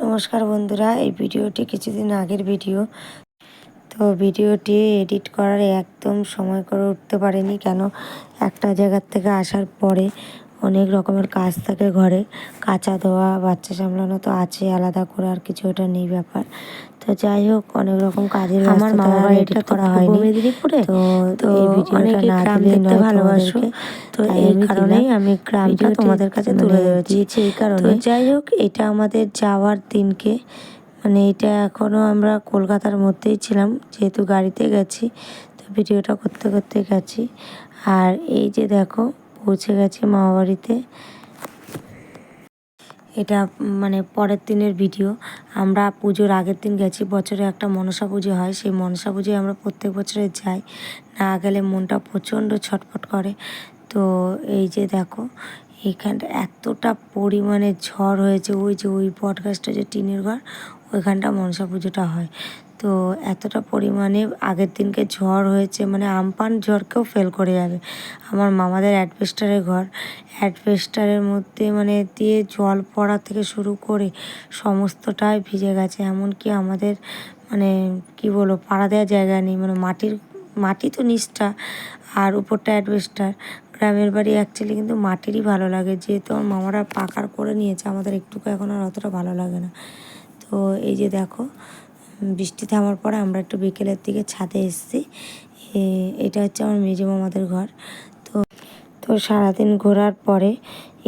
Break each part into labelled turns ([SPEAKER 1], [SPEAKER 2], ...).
[SPEAKER 1] নমস্কার বন্ধুরা, এই ভিডিওটি কিছুদিন আগের ভিডিও। তো ভিডিওটি এডিট করার একদম সময় করে উঠতে পারিনি, কেন একটা জায়গার থেকে আসার পরে অনেক রকমের কাজ থাকে ঘরে, কাচা ধোয়া, বাচ্চা সামলানো তো আছে, আলাদা করে আর কিছু ওটা নেই ব্যাপার। তো যাই হোক, অনেক রকম কাজের
[SPEAKER 2] আমার মামা বাড়িটা
[SPEAKER 1] করা
[SPEAKER 2] পূর্ব
[SPEAKER 1] হয়নি
[SPEAKER 2] মেদিনীপুরে।
[SPEAKER 1] তো এই ভিডিওটা না
[SPEAKER 2] গ্রাম
[SPEAKER 1] দিলেই
[SPEAKER 2] দেখতে
[SPEAKER 1] নয়
[SPEAKER 2] ভালোবাসো, তো এই কারণেই আমি গ্রামটা তোমাদের কাছে তুলে
[SPEAKER 1] দিয়েছি এই
[SPEAKER 2] তো
[SPEAKER 1] কারণে।
[SPEAKER 2] যাই হোক, এটা আমাদের যাওয়ার দিনকে, এটা এখনও আমরা কলকাতার মধ্যেই ছিলাম, যেহেতু গাড়িতে গেছি, তো ভিডিওটা করতে করতে গেছি। আর এই যে দেখো, পৌঁছে গেছি মামা বাড়িতে। এটা পরের দিনের ভিডিও। আমরা পুজোর আগের দিন গেছি। বছরে একটা মনসা পুজো হয়, সেই মনসা পুজোয় আমরা প্রত্যেক বছরে যাই, না গেলে মনটা প্রচণ্ড ছটফট করে। তো এই যে দেখো, এইখানটা এতটা পরিমাণে ঝড় হয়েছে, ওই যে ওই বট গাছটা যে টিনের ঘর, ওইখানটা মনসা পুজোটা হয়। তো এতটা পরিমাণে আগের দিনকে ঝড় হয়েছে, আমপান ঝড়কেও ফেল করে যাবে। আমার মামাদের অ্যাডভেস্টারের ঘর, অ্যাডভেস্টারের মধ্যে দিয়ে জল পড়া থেকে শুরু করে সমস্তটাই ভিজে গেছে। এমনকি আমাদের কি বলবো, পাড়া দেওয়ার জায়গা নেই, মাটি তো নিচটা, আর উপরটা অ্যাডভেস্টার। গ্রামের বাড়ি অ্যাকচুয়ালি কিন্তু মাটিরই ভালো লাগে, যেহেতু আমার মামারা পাকার করে নিয়েছে, আমাদের একটুকু এখন আর অতটা ভালো লাগে না। তো এই যে দেখো, বৃষ্টি থামার পরে আমরা একটু বিকেলের দিকে ছাদে এসেছি। এটা হচ্ছে আমার মেজো মামাদের ঘর। তো সারাদিন ঘোরার পরে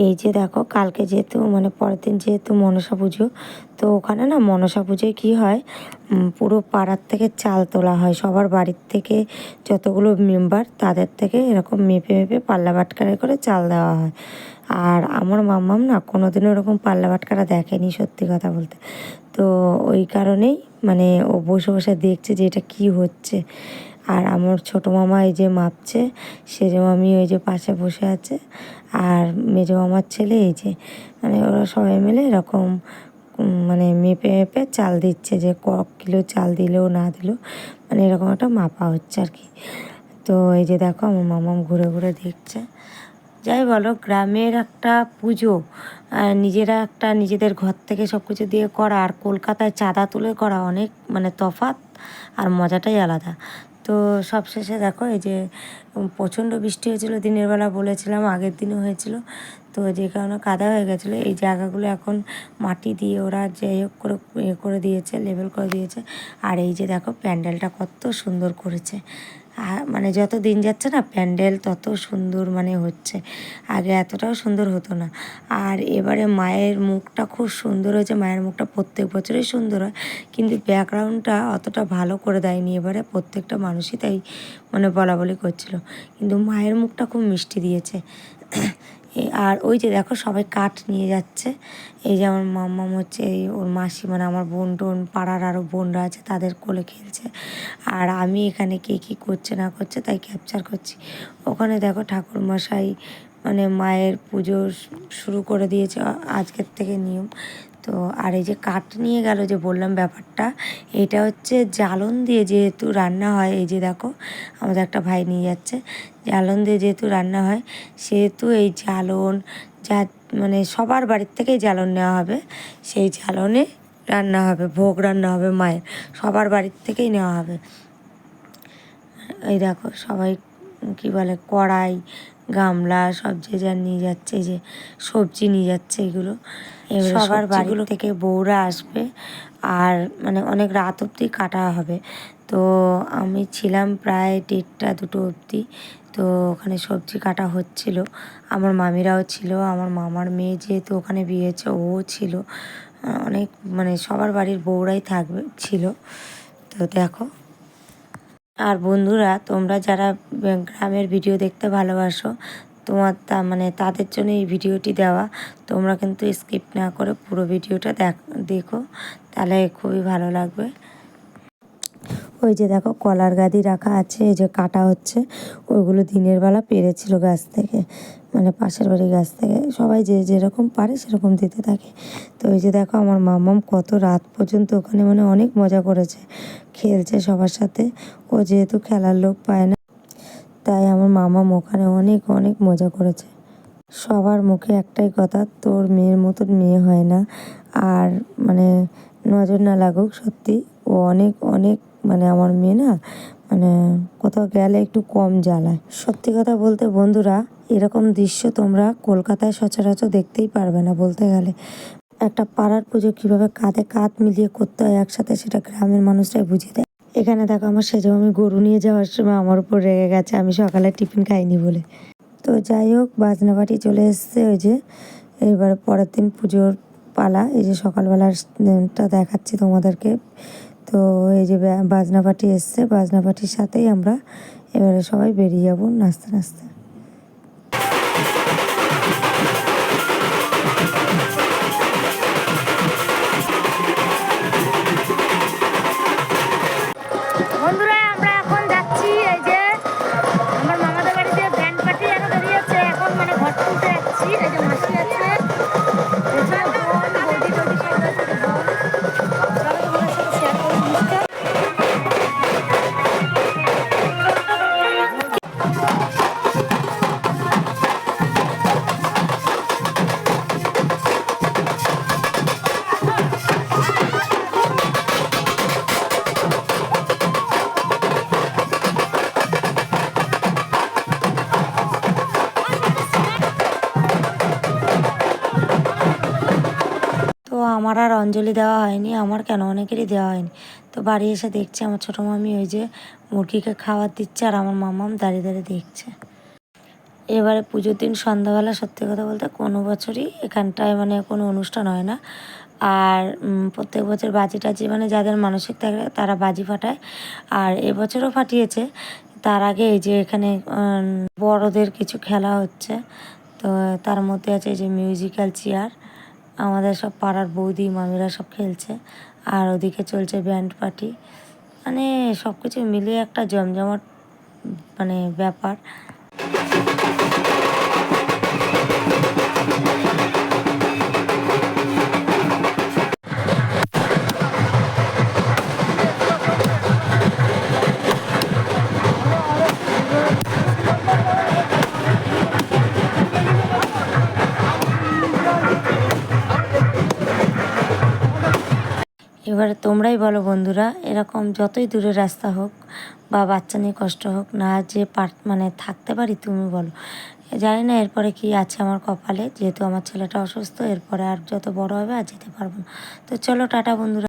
[SPEAKER 2] এই যে দেখো, কালকে যেহেতু পরের দিন যেহেতু মনসা পুজো, তো ওখানে না মনসা পুজোয় কী হয়, পুরো পাড়ার থেকে চাল তোলা হয়, সবার বাড়ির থেকে যতগুলো মেম্বার তাদের থেকে এরকম মেপে মেপে পাল্লা বাটখারা করে চাল দেওয়া হয়। আর আমার মাম্মাম না কোনোদিনও এরকম পাল্লা বাটখারা দেখেনি, সত্যি কথা বলতে। তো ওই কারণেই ও বসে বসে দেখছে যে এটা কী হচ্ছে। আর আমার ছোটো মামা এই যে মাপছে, সেজো মামি ওই যে পাশে বসে আছে, আর মেজো মামার ছেলে এই যে ওরা সবাই মিলে এরকম মেপে মেপে চাল দিচ্ছে, যে ক কিলো চাল দিলেও না দিলেও এরকম একটা মাপা হচ্ছে আর কি। তো এই যে দেখো, আমার মামা ঘুরে ঘুরে দেখছে। যাই বলো, গ্রামের একটা পুজো নিজেরা একটা নিজেদের ঘর থেকে সব কিছু দিয়ে করা, আর কলকাতায় চাঁদা তুলে করা অনেক তফাৎ, আর মজাটাই আলাদা। তো সবশেষে দেখো, এই যে প্রচণ্ড বৃষ্টি হয়েছিল দিনের বেলা, বলেছিলাম আগের দিনও হয়েছিল, তো যে কারণে কাদা হয়ে গেছিলো। এই জায়গাগুলো এখন মাটি দিয়ে ওরা যাই হোক করে করে দিয়েছে, লেবেল করে দিয়েছে। আর এই যে দেখো, প্যান্ডেলটা কত সুন্দর করেছে। যত দিন যাচ্ছে না, প্যান্ডেল তত সুন্দর হচ্ছে। আগে এতটাও সুন্দর হতো না। আর এবারে মায়ের মুখটা খুব সুন্দর হয়েছে। মায়ের মুখটা প্রত্যেক বছরই সুন্দর হয়, কিন্তু ব্যাকগ্রাউন্ডটা অতটা ভালো করে দেয়নি এবারে। প্রত্যেকটা মানুষই তাই বলা বলি করছিল, কিন্তু মায়ের মুখটা খুব মিষ্টি দিয়েছে। আর ওই যে দেখো, সবাই কাঠ নিয়ে যাচ্ছে। এই যে আমার মাম্মাম হচ্ছে, এই ওর মাসি আমার বোন টোন, পাড়ার আরও বোনরা আছে, তাদের কোলে খেলছে। আর আমি এখানে কে কী করছে না করছে তাই ক্যাপচার করছি। ওখানে দেখো, ঠাকুরমশাই মায়ের পুজো শুরু করে দিয়েছে আজকের থেকে নিয়ম। তো আর এই যে কাঠ নিয়ে গেল, যে বললাম ব্যাপারটা, এটা হচ্ছে জ্বালন দিয়ে যেহেতু রান্না হয়। এই যে দেখো, আমাদের একটা ভাই নিয়ে যাচ্ছে। জ্বালন দিয়ে যেহেতু রান্না হয়, সেহেতু এই জ্বালন যা সবার বাড়ির থেকেই জ্বালন নেওয়া হবে, সেই জ্বালনে রান্না হবে, ভোগ রান্না হবে মায়ের, সবার বাড়ির থেকেই নেওয়া হবে। এই দেখো, সবাই কি বলে, কড়াই, গামলা সব যে যার নিয়ে যাচ্ছে। এই যে সবজি নিয়ে যাচ্ছে, এগুলো সবার বাড়ি থেকে বউরা আসবে। আর অনেক রাত অবধি কাটা হবে। তো আমি ছিলাম প্রায় 1:30 2 অবধি। তো ওখানে সবজি কাটা হচ্ছিল, আমার মামিরাও ছিল, আমার মামার মেয়ে যেহেতু ওখানে বিয়ে হয়েছে ও ছিল, অনেক সবার বাড়ির বউরাই ছিল। তো দেখো, আর বন্ধুরা, তোমরা যারা গ্রামের ভিডিও দেখতে ভালোবাসো, তোমার তাদের জন্য এই ভিডিওটি দেওয়া। তোমরা কিন্তু স্কিপ না করে পুরো ভিডিওটা দেখো, তাহলে খুবই ভালো লাগবে। ওই যে দেখো, কলার গাদি রাখা আছে, এই যে কাটা হচ্ছে। ওইগুলো দিনের বেলা পেরেছিল গাছ থেকে, পাশের বাড়ির গাছ থেকে। সবাই যে যেরকম পারে সেরকম দিতে থাকে। তো ওই যে দেখো, আমার মামাম কত রাত পর্যন্ত ওখানে অনেক মজা করেছে, খেলছে সবার সাথে। ও যেহেতু খেলার লোক পায় না, তাই আমার মামাম ওখানে অনেক অনেক মজা করেছে।
[SPEAKER 1] সবার মুখে একটাই কথা, তোর মেয়ের মতন মেয়ে হয় না। আর মানে নজর না লাগুক, সত্যি ও অনেক অনেক মানে আমার মেয়ে না, মানে কোথাও গেলে একটু কম জ্বালায়। সত্যি কথা বলতে বন্ধুরা, এরকম দৃশ্য তোমরা কলকাতায় সচরাচর দেখতেই পারবে না বলতে গেলে। একটা পাড়ার পুজো কীভাবে কাঁধে কাঁধ মিলিয়ে করতে হয় একসাথে, সেটা গ্রামের মানুষরাই বুঝিয়ে দেয়। এখানে দেখো আমার সেজো আমি গরু নিয়ে যাওয়ার সময় আমার উপর রেগে গেছে, আমি সকালে টিফিন খাইনি বলে। তো যাই হোক, বাজনা বাটি চলে এসছে। ওই যে এবারে পরের দিন পুজোর পালা। এই যে সকালবেলাটা দেখাচ্ছি তোমাদেরকে। তো এই যে বাজনা পার্টি এসছে, বাজনা পার্টির সাথেই আমরা এবারে সবাই বেরিয়ে যাব নাচতে নাচতে।
[SPEAKER 2] বন্ধুরা আমরা এখন যাচ্ছি, এই যে আমার মামাদের বাড়িতে ব্যান্ড পার্টি এখন বেরিয়েছে, এখন মানে ঘর তুলতে যাচ্ছি। এই যে মাসি আছে, এই যে বোন, বৌদি টৌদি সব রয়েছে, যে বোন, সবাই তোমাদের সাথে শেয়ার করি জিনিসটা। তো আমার আর অঞ্জলি দেওয়া হয়নি, আমার কেন অনেকেরই দেওয়া হয়নি। তো বাড়ি এসে দেখছি আমার ছোটো মামি ওই যে মুরগিকে খাবার দিচ্ছে, আর আমার মামাম দাঁড়িয়ে দাঁড়িয়ে দেখছে। এবারে পুজোর দিন সন্ধ্যাবেলা সত্যি কথা বলতে কোনো বছরই এখানটায় মানে কোনো অনুষ্ঠান হয় না। আর প্রত্যেক বছর বাজি টাজি মানে যাদের মানসিক থাকে তারা বাজি ফাটায়, আর এবছরও ফাটিয়েছে। তার আগে এই যে এখানে বড়দের কিছু খেলা হচ্ছে। তো তার মধ্যে আছে এই যে মিউজিক্যাল চেয়ার, আমাদের সব পাড়ার বৌদি মামিরা সব খেলছে, আর ওদিকে চলছে ব্যান্ড পার্টি। মানে সব কিছু মিলিয়ে একটা জমজমাট মানে ব্যাপার। এবারে তোমরাই বলো বন্ধুরা, এরকম যতই দূরের রাস্তা হোক বা বাচ্চা নিয়ে কষ্ট হোক না, যে মানে থাকতে পারি, তুমি বলো। জানি না এরপরে কি আছে আমার কপালে, যেহেতু আমার ছেলেটা অসুস্থ, এরপরে আর যত বড় হবে আর যেতে পারবো না। তো চলো টাটা বন্ধুরা।